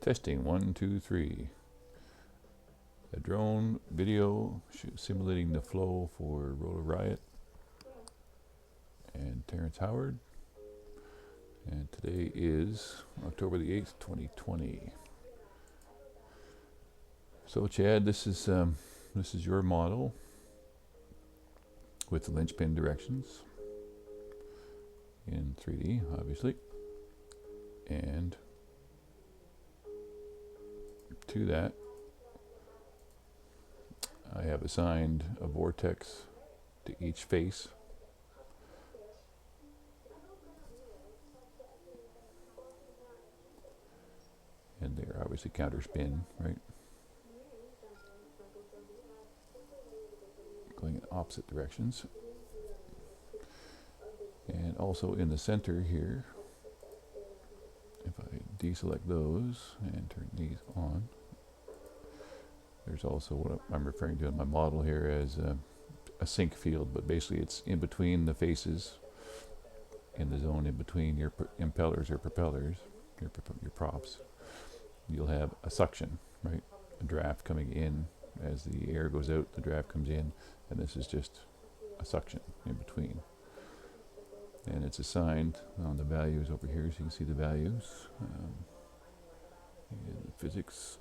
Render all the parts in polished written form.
Testing 1, 2, 3. A drone video simulating the flow for Roller Riot and Terrence Howard. And today is October the 8th, 2020. So Chad, this is your model with the Lynchpin directions in 3D, obviously. And to that, I have assigned a vortex to each face. And they're obviously counter spin, right? Going in opposite directions. And also in the center here, if I deselect those and turn these on, there's also what I'm referring to in my model here as a sync field, but basically it's in between the faces, in the zone in between your impellers or propellers, your props. You'll have a suction, right? A draft coming in. As the air goes out, the draft comes in, and this is just a suction in between. And it's assigned on the values over here, so you can see the values. And the physics,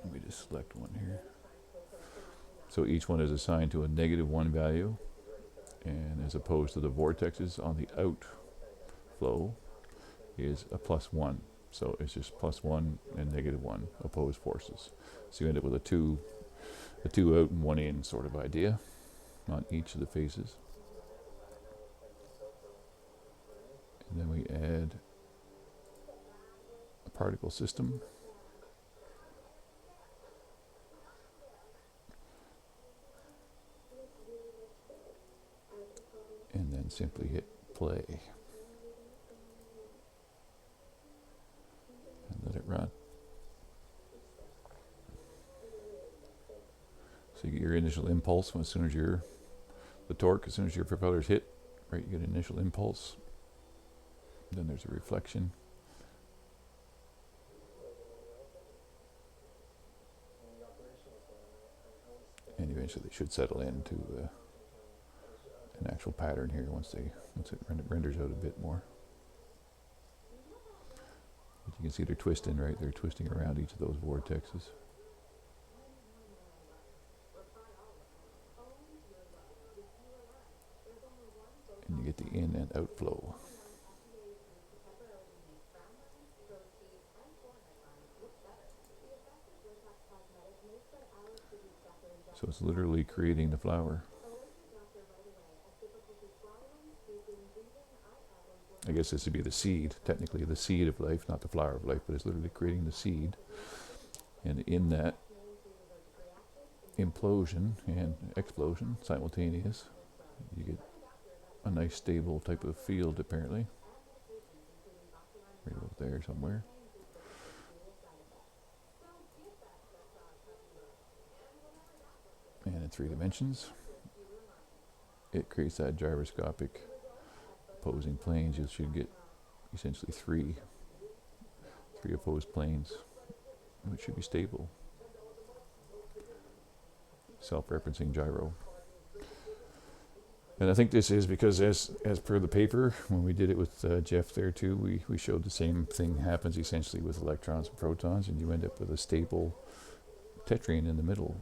let me just select one here. So each one is assigned to a -1 value, and as opposed to the vortexes on the outflow is a +1. So it's just +1 and -1 opposed forces. So you end up with a two out and one in sort of idea on each of the faces. And then we add a particle system. And then simply hit play. And let it run. So you get your initial impulse as soon as the torque, as soon as your propellers hit, right, you get an initial impulse. Then there's a reflection. And eventually they should settle into an actual pattern here once it renders out a bit more. But you can see they're twisting, right? They're twisting around each of those vortexes. And you get the in and outflow. So it's literally creating the flower. I guess this would be the seed, technically the seed of life, not the flower of life, but it's literally creating the seed. And in that implosion and explosion, simultaneous, you get a nice stable type of field apparently. Right over there somewhere. And in 3 dimensions, it creates that gyroscopic opposing planes. You should get essentially three opposed planes, which should be stable. Self-referencing gyro. And I think this is because as per the paper, when we did it with Jeff there too, we showed the same thing happens essentially with electrons and protons, and you end up with a stable tetrene in the middle,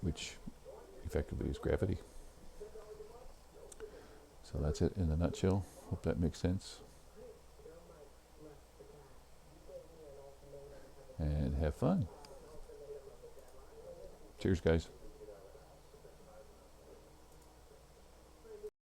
which effectively is gravity. So that's it in a nutshell. Hope that makes sense. And have fun. Cheers, guys.